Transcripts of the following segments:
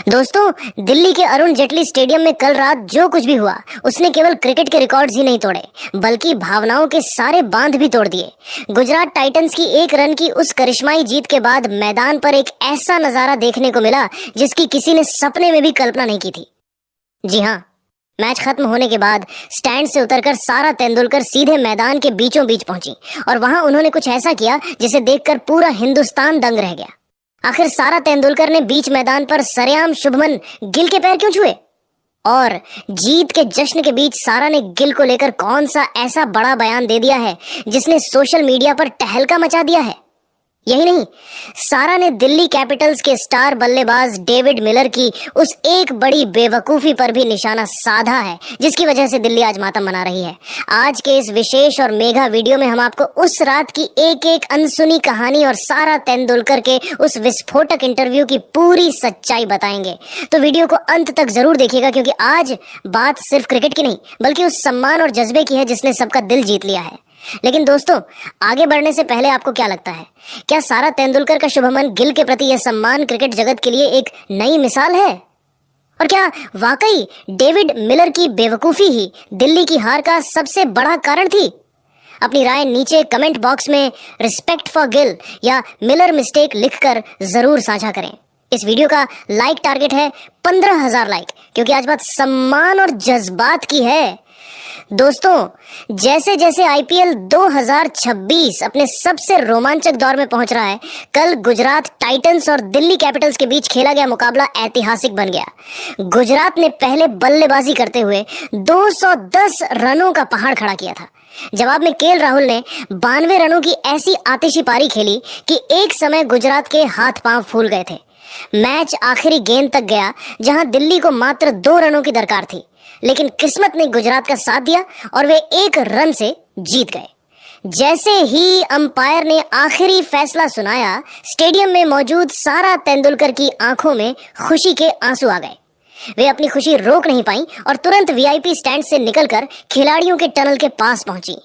दोस्तों, दिल्ली के अरुण जेटली स्टेडियम में कल रात जो कुछ भी हुआ, उसने केवल क्रिकेट के रिकॉर्ड्स ही नहीं तोड़े, बल्कि भावनाओं के सारे बांध भी तोड़ दिए। गुजरात टाइटंस की 1 रन की उस करिश्माई जीत के बाद मैदान पर एक ऐसा नजारा देखने को मिला जिसकी किसी ने सपने में भी कल्पना नहीं की थी। जी हाँ, मैच खत्म होने के बाद स्टैंड से उतरकर सारा तेंदुलकर सीधे मैदान के बीचों बीच पहुंची और वहां उन्होंने कुछ ऐसा किया जिसे देखकर पूरा हिंदुस्तान दंग रह गया। आखिर सारा तेंदुलकर ने बीच मैदान पर सरेआम शुभमन गिल के पैर क्यों छुए? और जीत के जश्न के बीच सारा ने गिल को लेकर कौन सा ऐसा बड़ा बयान दे दिया है जिसने सोशल मीडिया पर तहलका मचा दिया है? यही नहीं, सारा ने दिल्ली कैपिटल्स के स्टार बल्लेबाज डेविड मिलर की उस एक बड़ी बेवकूफी पर भी निशाना साधा है जिसकी वजह से दिल्ली आज मातम मना रही है। आज के इस विशेष और मेगा वीडियो में हम आपको उस रात की एक एक अनसुनी कहानी और सारा तेंदुलकर के उस विस्फोटक इंटरव्यू की पूरी सच्चाई बताएंगे। तो वीडियो को अंत तक जरूर देखिएगा, क्योंकि आज बात सिर्फ क्रिकेट की नहीं बल्कि उस सम्मान और जज्बे की है जिसने सबका दिल जीत लिया है। लेकिन दोस्तों, आगे बढ़ने से पहले आपको क्या लगता है, क्या सारा तेंदुलकर का शुभमन गिल के प्रति यह सम्मान क्रिकेट जगत के लिए एक नई मिसाल है? और क्या वाकई डेविड मिलर की बेवकूफी ही दिल्ली की हार का सबसे बड़ा कारण थी? अपनी राय नीचे कमेंट बॉक्स में रिस्पेक्ट फॉर गिल या मिलर मिस्टेक लिखकर जरूर साझा करें। इस वीडियो का लाइक टारगेट है 15,000 लाइक, क्योंकि आज बात सम्मान और जज्बात की है। दोस्तों, जैसे जैसे आईपीएल 2026 अपने सबसे रोमांचक दौर में पहुंच रहा है, कल गुजरात टाइटंस और दिल्ली कैपिटल्स के बीच खेला गया मुकाबला ऐतिहासिक बन गया। गुजरात ने पहले बल्लेबाजी करते हुए 210 रनों का पहाड़ खड़ा किया था। जवाब में केएल राहुल ने 92 रनों की ऐसी आतिशी पारी खेली कि एक समय गुजरात के हाथ पांव फूल गए थे। मैच आखिरी गेंद तक गया, जहां दिल्ली को मात्र 2 रनों की दरकार थी, लेकिन किस्मत ने गुजरात का साथ दिया और वे 1 रन से जीत गए। जैसे ही अंपायर ने आखिरी फैसला सुनाया, स्टेडियम में मौजूद सारा तेंदुलकर की आंखों में खुशी के आंसू आ गए। वे अपनी खुशी रोक नहीं पाई और तुरंत वीआईपी स्टैंड से निकलकर खिलाड़ियों के टनल के पास पहुंची।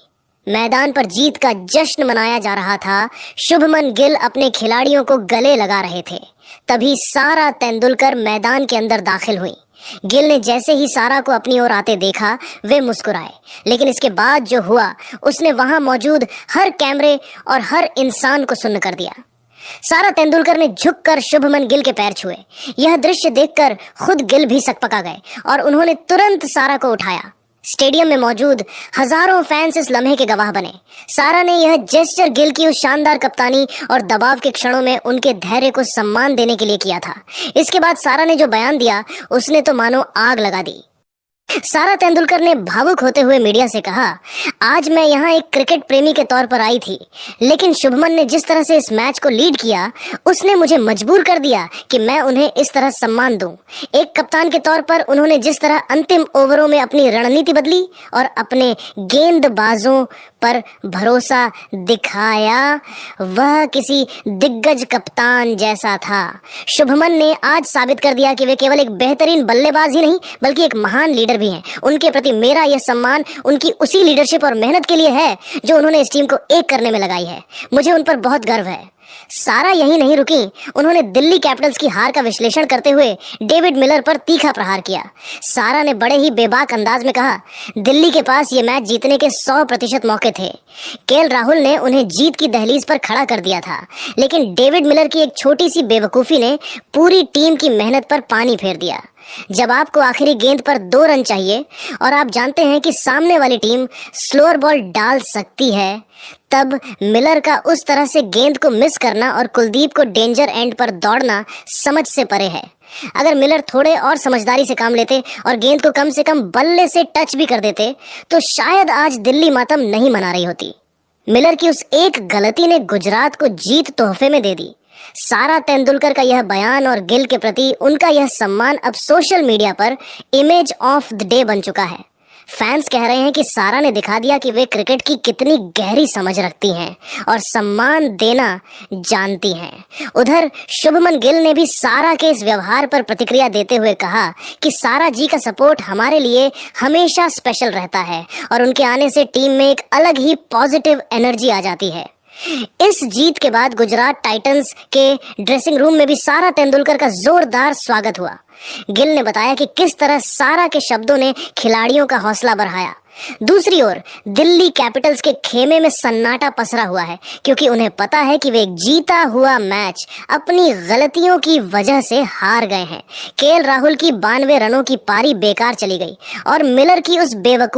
मैदान पर जीत का जश्न मनाया जा रहा था। शुभमन गिल अपने खिलाड़ियों को गले लगा रहे थे। तभी सारा तेंदुलकर मैदान के अंदर दाखिल हुई। गिल ने जैसे ही सारा को अपनी ओर आते देखा, वे मुस्कुराए, लेकिन इसके बाद जो हुआ उसने वहां मौजूद हर कैमरे और हर इंसान को सुन्न कर दिया। सारा तेंदुलकर ने झुककर शुभमन गिल के पैर छुए। यह दृश्य देखकर खुद गिल भी सकपका गए और उन्होंने तुरंत सारा को उठाया। स्टेडियम में मौजूद हजारों फैंस इस लम्हे के गवाह बने। सारा ने यह जेस्चर गिल की उस शानदार कप्तानी और दबाव के क्षणों में उनके धैर्य को सम्मान देने के लिए किया था। इसके बाद सारा ने जो बयान दिया, उसने तो मानो आग लगा दी। सारा तेंदुलकर ने भावुक होते हुए मीडिया से कहा, आज मैं यहाँ एक क्रिकेट प्रेमी के तौर पर आई थी, लेकिन शुभमन ने जिस तरह से इस मैच को लीड किया, उसने मुझे मजबूर कर दिया कि मैं उन्हें इस तरह सम्मान दूं। एक कप्तान के तौर पर उन्होंने जिस तरह अंतिम ओवरों में अपनी रणनीति बदली और अपने गेंदबाजों पर भरोसा दिखाया, वह किसी दिग्गज कप्तान जैसा था। शुभमन ने आज साबित कर दिया कि वे केवल एक बेहतरीन बल्लेबाज ही नहीं बल्कि एक महान लीडर भी हैं। उनके प्रति मेरा यह सम्मान उनकी उसी लीडरशिप और मेहनत के लिए है जो उन्होंने इस टीम को एक करने में लगाई है। मुझे उन पर बहुत गर्व है। सारा यही नहीं रुकी, उन्होंने दिल्ली कैपिटल्स की हार का विश्लेषण करते हुए डेविड मिलर पर तीखा प्रहार किया। सारा ने बड़े ही बेबाक अंदाज में कहा, दिल्ली के पास ये मैच जीतने के 100% मौके थे। केएल राहुल ने उन्हें जीत की दहलीज पर खड़ा कर दिया था, लेकिन डेविड मिलर की एक छोटी सी बेवकूफी ने पूरी टीम की मेहनत पर पानी फेर दिया। जब आपको आखिरी गेंद पर 2 रन चाहिए और आप जानते हैं कि सामने वाली टीम स्लोअर बॉल डाल सकती है, तब मिलर का उस तरह से गेंद को मिस करना और कुलदीप को डेंजर एंड पर दौड़ना समझ से परे है। अगर मिलर थोड़े और समझदारी से काम लेते और गेंद को कम से कम बल्ले से टच भी कर देते, तो शायद आज दिल्ली मातम नहीं मना रही होती। मिलर की उस एक गलती ने गुजरात को जीत तोहफे में दे दी। सारा तेंदुलकर का यह बयान और गिल के प्रति उनका यह सम्मान अब सोशल मीडिया पर इमेज ऑफ द डे बन चुका है। फैंस कह रहे हैं कि सारा ने दिखा दिया कि वे क्रिकेट की कितनी गहरी समझ रखती हैं और सम्मान देना जानती हैं। उधर शुभमन गिल ने भी सारा के इस व्यवहार पर प्रतिक्रिया देते हुए कहा कि सारा जी का सपोर्ट हमारे लिए हमेशा स्पेशल रहता है और उनके आने से टीम में एक अलग ही पॉजिटिव एनर्जी आ जाती है। इस जीत के बाद गुजरात टाइटंस के ड्रेसिंग रूम में भी सारा तेंदुलकर का जोरदार स्वागत हुआ। गिल ने बताया कि किस तरह सारा के शब्दों ने खिलाड़ियों का हौसला बढ़ाया। दूसरी ओर दिल्ली कैपिटल्स के खेमे में सन्नाटा पसरा हुआ है, क्योंकि उन्हें पता है कि वे एक जीता हुआ मैच अपनी गलतियों की वजह से हार गए हैं। केएल राहुल की 92 रनों की पारी बेकार चली गई और मिलर की उस बेवकूफ